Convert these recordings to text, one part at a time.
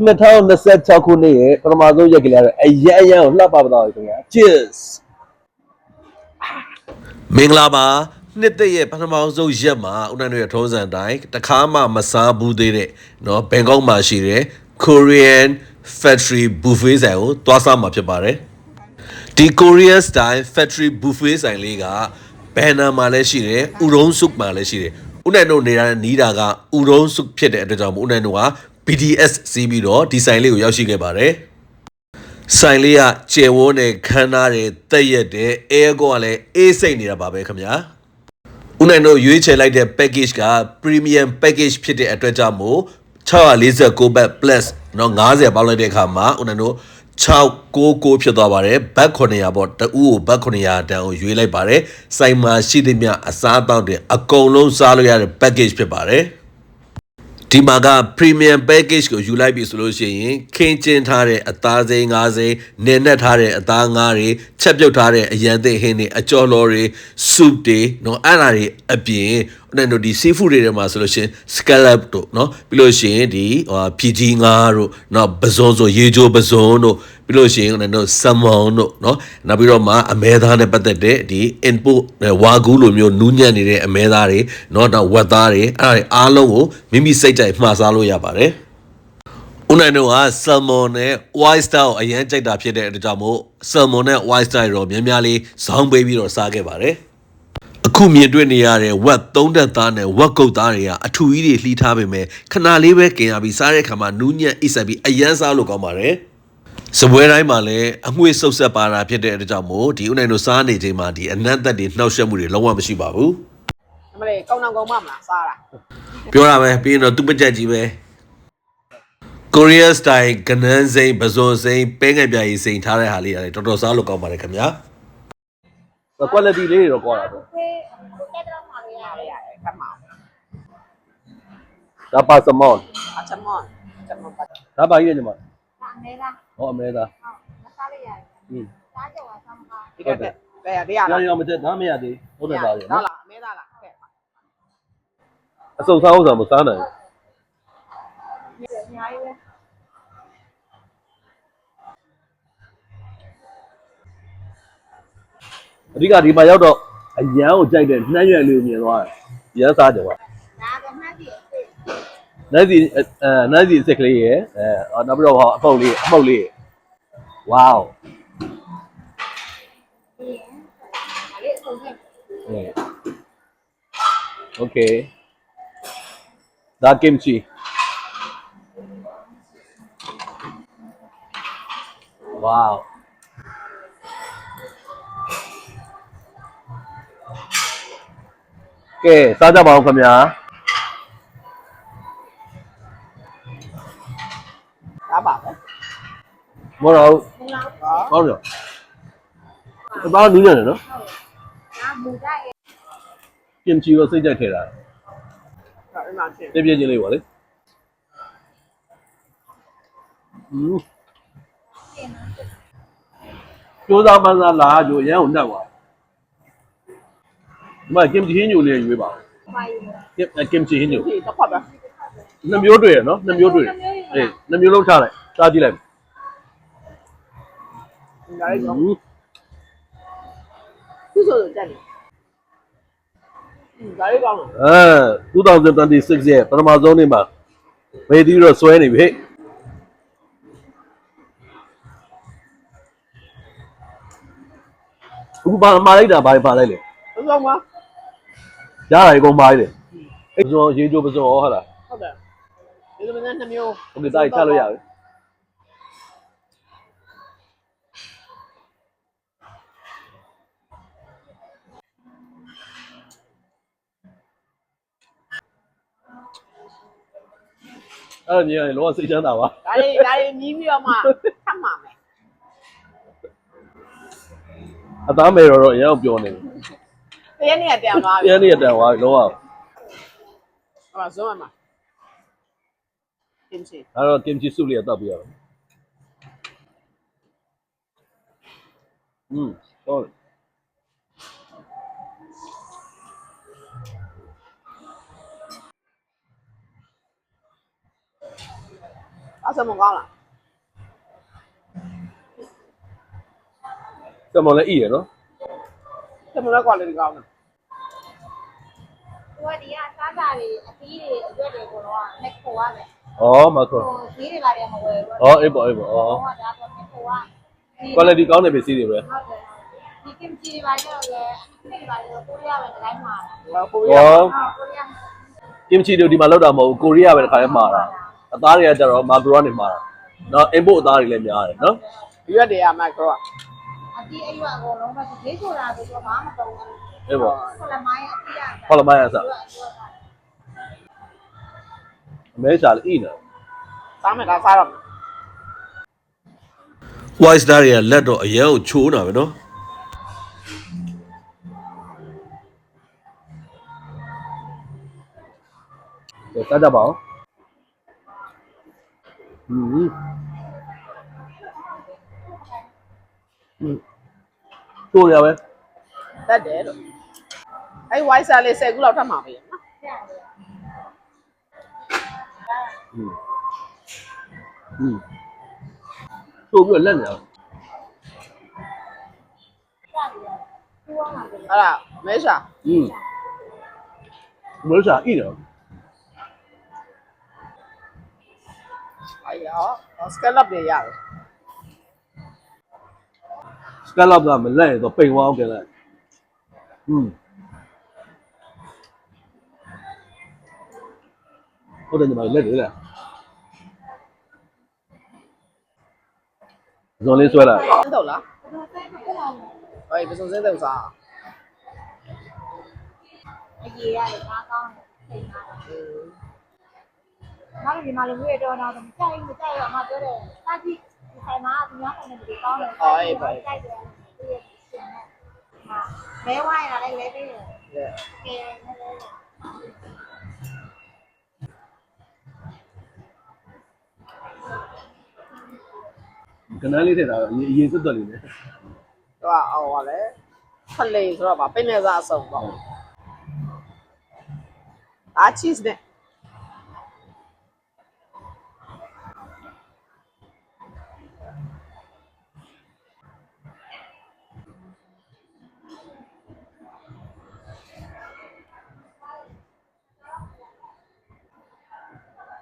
2026ခုနှစ်ရဲ့ပထမဆုံးရက်ကလေးအရန်ကိုလှပပတော့ခင်ဗျာ cheers မင်္ဂလာပါနှစ်သက်ရဲ့ပထမဆုံးရက်မှာဦးနိုင်တို့ရဲ့ထုံးစံတိုင်းတခါမှမစားဘူးသေးတဲ့เนาะဘန်ကောက်မှာရှိတဲ့ Korean Factory Buffet ဆိုင်ကိုသွားစားမှာဖြစ်ပါတယ်ဒီ Korean Style Factory Buffet ဆိုင်လေးကဘန်နာမှာလည်းရှိတယ်ဥရုံးစုမှာလည်းရှိတယ်ဦးနိုင်တို့နေတာနီးတာကဥရုံးစုဖြစ်တဲ့အတွက်ကြောင့်ဦးနိုင်တို့က BTS စီးပြီးတော့ဒီဆိုင်လေးကိုရောက်ရှိခဲ့ပါတယ်ဆိုင်လေးကကျယ်ဝန်းတဲ့ခန်းသားတွေတက်ရက်တဲ့အဲကောကလည်းအေးစိတ်နေတာပါပဲခင်ဗျာဦးနိုင်တို့ရွေးချယ်လိုက်တဲ့ package က premium package ဖြစ်တဲ့အတွက်ကြောင့်မို့649ဘတ် plus เนาะ90ပေါက်လိုက်တဲ့အခါမှာဦးနိုင်တို့699ဖြစ်သွားပါတယ်ဘတ်900ပေါ့တူကိုဘတ်900တန်ကိုရွေးလိုက်ပါတယ်ဆိုင်မှာရှိသမျှအစားအသောက်တွေအကုန်လုံးစားလို့ရတဲ့ package ဖြစ်ပါတယ်ဒီမှာက premium package ကိုယူလိုက်ပြီဆိုလို့ရှိရင်ခင်းကျင်းထားတဲ့အသားစိမ်းငါးစိမ်းနေနဲ့ထားတဲ့အသားငါးတွေချက်ပြုတ်ထားတဲ့အရန်သိဟင်းတွေအကြော်လော်တွေ soup တွေเนาะအဲ့ဒါတွေအပြင်ဦးနိုင်တို့ဒီ seafood တွေထဲမှာဆိုလို့ရှိရင် scallop တို့เนาะပြီးလို့ရှိရင်ဒီဖြီကြီးငါးတို့เนาะပဇွန်ဆိုရေချိုးပဇွန်တို့ပြီးလို့ရှိရင်ဦးနိုင်တို့ salmon တို့เนาะနောက်ပြီးတော့မှအမဲသားနဲ့ပတ်သက်တဲ့ဒီ input ဝါဂူးလိုမျိုးနူးညံ့နေတဲ့အမဲသားတွေเนาะနောက်ဝက်သားတွေအဲ့ဒါတွေအားလုံးကိုမိမိစိတ်ကြိုက်မှားစားလို့ရပါတယ်ဦးနိုင်တို့က salmon နဲ့ oyster ကိုအရင်ကြိုက်တာဖြစ်တဲ့အတွက်ကြောင့်မို့ salmon နဲ့ oyster တွေတော့များများလေးဇောင်းပေးပြီးတော့စားခဲ့ပါတယ်အခုမြင်တွေ့နေရတဲ့ဝက်သုံးတက်သားနဲ့ဝက်ကုတ်သားတွေကအထူကြီးတွေလှီးထားပေမဲ့ခဏလေးပဲกินရပြီးစားတဲ့ခါမှာနူးညံ့အိပ်ဆက်ပြီးအရန်စားလို့ကောင်းပါတယ်စပွဲတိုင်းမှာလည်းအငွေ့ဆုပ်ဆက်ပါတာဖြစ်တဲ့အတွက်ကြောင့်မို့ဒီဦးနိုင်တို့စားနေချိန်မှာဒီအနံ့သက်တွေနှောက်ယှက်မှုတွေလုံးဝမရှိပါဘူးအမလေးကောင်းတော့ကောင်းမှမလားစားတာပြောတာပဲပြီးရင်တော့သူ့ပကြက်ကြီးပဲ Korean style ကနန်းစိမ်းပဇွန်စိမ်းပဲငယ်ပြားကြီးစိမ်းထားတဲ့ဟာလေးရတယ်တော်တော်စားလို့ကောင်းပါတယ်ခင်ဗျာ quality လေးတွေတော့ကွာတာပေါ့ဒါပါစမွန်အချမွန်ပါဒါပါကြီးညီမအမဲလားဟောအမဲသားမစားလိုက်ရတယ်စားကြပါစမ်းပါဒီကဲရရမချက်ဒါမရသေးဟုတ်တယ်သားရနော်လားအမဲသားလားကဲအစုံစားဥစ္စာမစားနိုင်ဘူးအများကြီးပဲအဓိကဒီမှာရောက်တော့အရန်ကိုကြိုက်တဲ့နှမ်းရွက်လေးကိုမြင်သွားတယ်ရမ်းစားတယ်ကွာဒါကမှတ်ကြည့်နှမ်းစီအစ်စ်ကလေးရယ်နောက်ပြီးတော့အပုတ်လေးဝေါโอเคဒါကင်ချီဝေါကဲစားကြပါဦးခင်ဗျာဒါပါပဲမော်တော်ဟုတ်တယ်ဘာလို့နူးညံ့တယ်နော်ဒါမူကြရဲ့ကင်ချီကိုစိတ်ကြိုက်ထဲတာအဲ့မှာချင်းပြင်းချင်းလေးပါလေကျိုးသားမန်းစားလာကြိုရမ်းကိုနှက်သွားဒီမှာကင်ချီဟင်းညိုလေးရွေးပါကင်ချီဟင်းညိုတစ်ခွက်ပဲနှစ်မျိုးတွေ့ရနော်နှစ်မျိုးတွေ့အေးနှစ်မျိုးလုံးချလိုက်စားကြည့်လိုက်ဒါလေးတော့သူ့ဆိုတက်တယ်ဒါလေးကောင်းတယ်2026ရဲ့ပထမဆုံးနေ့မှာမေဒီတော့ဆွဲနေပြီအခုပါမှာလိုက်တာဘာပါလိုက်လဲဘယ်လိုမှရတာအကုန်ပါလိုက်တယ်အဲ့ဆိုရေချိုးပစုံဟောဟာလားဟုတ်တယ်ဒီလိုမျိုးနှစ်မျိုးโอเคတားချလို့ရပြီအဲ့ညီကလောကစိတ်ချမ်းသာပါဒါလေးညီးပြီးတော့မှထပ်မှာမယ်အသားမယ်တော့အရင်ကပြောနေတယ်တရက်နေ့ကတန်သွားပြီတရက်နေ့ကတန်သွားပြီလောကဟုတ်ပါဇုံးမှာကင်ချီအဲ့တော့ကင်ချီစုလေးတောက်ပြရအောင်ဟုတ် အဆမကောင်းလား စမောလည်းဤရနော် ဆမလည်း quality ကောင်းတယ် သူကဒီကစားတာတွေအသီးတွေအရွက်တွေကတော့လက်ခိုးရမယ် ဩမကော ဟိုဈေးတွေပါတယ်မဝယ်ဘူး ဩအေးပေါ့အေးပေါ့ဩ ဟိုကဒါဆိုလက်ခိုးရ quality ကောင်းတဲ့ပစ္စည်းတွေပဲ ဟုတ်တယ်ဒီကင်ချီတွေပါတော့လေအသီးတွေပါတော့ကိုရီးယားပဲတိုင်းမှာတာ ကိုရီးယား ဩ ကိုရီးယား ကင်ချီတို့ဒီမှာလောက်တာမဟုတ်ဘူးကိုရီးယားပဲတစ်ခါလဲမှာတာအသားတွေကကြတော့မာဂရိုကနေမှာတာနော် import အသားတွေလည်းများတယ်နော် ရွက်တွေကမိုက်ကတော့ အသီးအရွက်အကုန်လုံးပဲဈေးဆိုတာဆိုတော့ဘာမှမတုံးဘူး အေးပေါ့ ခလမိုင်းအသီးရ ဟောလမိုင်းအစားအမဲချာလည်းဤနော် စားမယ်ဒါစားတော့ white star တွေကလက်တော့အရန်ကိုချိုးတာပဲနော် စားကြပါဦးတို့ရပဲ တက်တယ်လို့အဲ့ white sale လေး10ခုလောက်ထပ်မှာပဲနော် တို့ပြီးလက်နေအောင် အဲ့ဒါမဲရှာ မလို့စားဤနော် အဲ့ရော scallop တွေရတယ် scallop ကမလက်ရင်တော့ပိန်သွားအောင်ပြန်လိုက်ဟုတ်တယ်ညီမလက်တယ်လားဇွန်လေးဆွဲလာ စင်းတော့လားအေးပစုံစင်းတော့စား အရေးရတယ်ငါကောင်းတယ်ချိန်တာငါတို့ဒီမှာလူတွေတော့တော့မကြိုက်ဘူးမကြိုက်တော့အမပြောတယ်စာကြည့်ဒီဆိုင်မှာသူများဆိုင်တွေကောင်းတယ်ကြိုက်တယ်သူရဲ့ရှင်နဲ့မဲဝိုင်းလာလိုက်လဲပေးတယ်ကဲနဲ ကနန်းလေးထည့်တာအရင်စွတ်တော်လေးနဲ့ သူကဟိုကလည်းဖလေဆိုတော့ဗာပိနေစားအစုံပေါ့အာ cheese နဲ့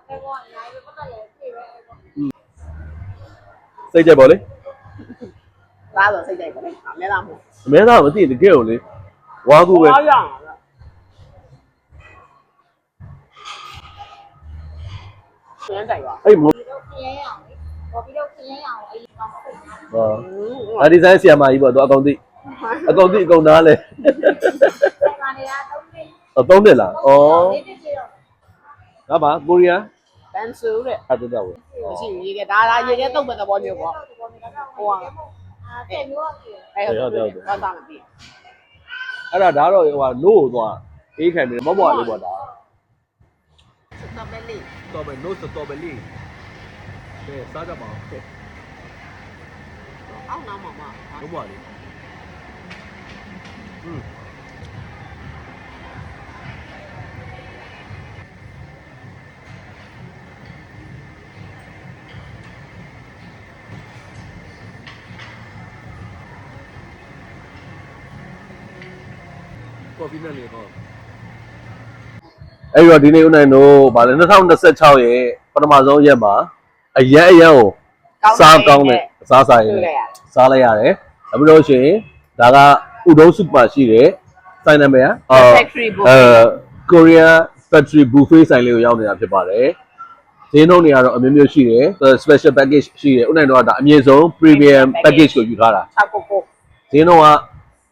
အဲ့ကောအများကြီးပဲပတ်တယ်ပြေးပဲအဲ့ကော စိတ်ကြက်ပါလေ စားတော့စိတ်ကြိုက်ပါလေအမဲသားမဟုတ် အမဲသားမသိတကယ်ကိုလေဝါကူပဲ အားရအောင်ကျန်းတိုက်ပါ အဲ့မ ဒီတော့ခရမ်းရအောင်လေဘောပြီးတော့ခရမ်းရအောင်အရင်ကောင်းပုံနာ ဟောအဒီဇိုင်းဆီယာမာကြီးပေါ့သူအကောင်သိအကောင်သိအကောင်သားလဲ ဆိုင်မှာနေတာ3 3နှစ်လားဩ နှစ်4နှစ်ပြေတော့ ဒါပါကိုရီးယား ပန်ဆူတဲ့ အဲ့တော့ မရှိရေကဒါရေကတုတ်မဲ့သဘောမျိုးပေါ့ ဟိုကတဲ့မျိုးอ่ะ ဟုတ်သားမပြီး အဲ့ဒါတော့ဟိုဟာနို့ကိုသွားအေးခံပြီးမော့မော့လေးပေါ့ဒါ စတဘယ်လေး တော်ပဲနို့စတော်ပဲလေးကဲစားကြပါဦး အောက်နားမှာမ မော့မော့လေးကော်ဖီနဲ့လေကောအဲ့တော့ဒီနေ့ဦးနိုင်တို့ဗာလဲ2026ရဲ့ပထမဆုံးရက်မှာအရန်ကိုစားကောင်းတဲ့အစားစားရင်စားလိုက်ရတယ်။အခုလို့ရှိရင်ဒါကဥဒုံးစုပါရှိတဲ့ဆိုင်နာမည်က factory buffet Korean Factory Buffet ဆိုင်လေးကိုရောက်နေတာဖြစ်ပါတယ်။ဈေးနှုန်းတွေကတော့အမျိုးမျိုးရှိတယ် special package ရှိတယ်ဦးနိုင်တို့ကဒါအမြင့်ဆုံး premium package ကိုယူထားတာ 699 ဈေးနှုန်းက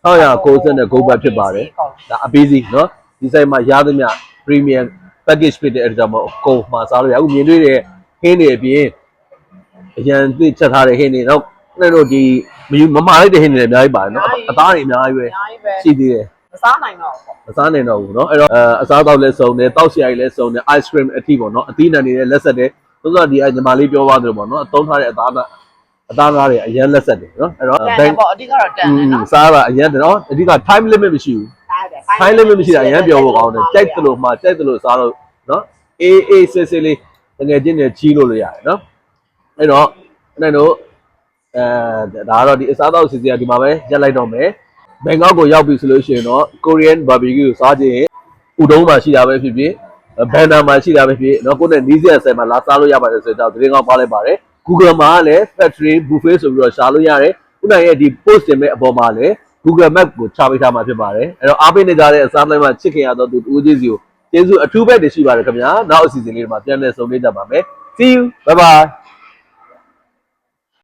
690နဲ့ go back ဖြစ်ပါတယ်ဒါအပေးစီเนาะဒီဆိုင်မှာရသမျှ premium package ဖြစ်တဲ့အဲ့ဒါကြောင့်မဟုတ်ကိုမှာစားလို့ရအခုမြင်တွေ့တဲ့ဟင်းတွေအပြင်အရန်သိချက်ထားတဲ့ဟင်းတွေတော့အဲ့တို့ဒီမမှားလိုက်တဲ့ဟင်းတွေလည်းအများကြီးပါတယ်เนาะအသားတွေအများကြီးပဲ အများကြီးပဲ ရှိသေးတယ် မစားနိုင်တော့ဘူး မစားနိုင်တော့ဘူးเนาะအဲ့တော့အစားတောက်လည်းစုံတယ်တောက်စရာကြီးလည်းစုံတယ် ice cream အထိပေါ့เนาะအသီးနှံတွေလည်းလက်ဆက်တယ်သို့သောဒီညီမလေးပြောသွားတယ်ပေါ့เนาะအသုံးထားတဲ့အသားသားတွေအရန်လက်ဆက်တယ်เนาะအဲ့တော့ တန်တယ်ပေါ့အဓိကတော့တန်တယ်နော် စားတာအရန်တယ်เนาะအဓိက time limit မရှိဘူး စားတယ် time limit မရှိတာအရန်ပြောဖို့ကောင်းတယ်ကြိုက်တယ်လို့မှကြိုက်တယ်လို့စားလို့เนาะအေးဆေးဆေးလေးတကယ်ချင်းနဲ့ချီးလို့ရတယ်เนาะ အဲ့တော့အဲ့တော့ဒါကတော့ဒီအစားအသောက်စီစဉ်ဒီမှာပဲရက်လိုက်တော့မယ်ဘန်ကောက်ကိုရောက်ပြီဆိုလို့ရှိရင်တော့ Korean barbecue ကိုစားခြင်းဥတုံးမှာရှိတာပဲဖြစ်ဖြစ်ဘန်နာမှာရှိတာပဲဖြစ်နော်ကိုယ်နဲ့နီးစပ်ဆယ်မှာလာစားလို့ရပါတယ်ဆိုတော့သတင်းကောင်းပါလိုက်ပါတယ် Google မှာလည်း factory buffet ဆိုပြီးတော့ရှာလို့ရတယ်ခုနရဲ့ဒီ post တင်မဲ့အပေါ်မှာလည်း Google Map ကိုချပေးထားမှာဖြစ်ပါတယ်အဲ့တော့အားပေးနေကြတဲ့အစားတိုင်းမှာချစ်ခင်ရတော့သူဦးကြီးစီကိုကျေးဇူးအထူးပဲတင်ရှိပါတယ်ခင်ဗျာနောက်အစီအစဉ်လေးတွေမှာပြန်လည်ဆုံတွေ့ကြပါမယ် See you bye bye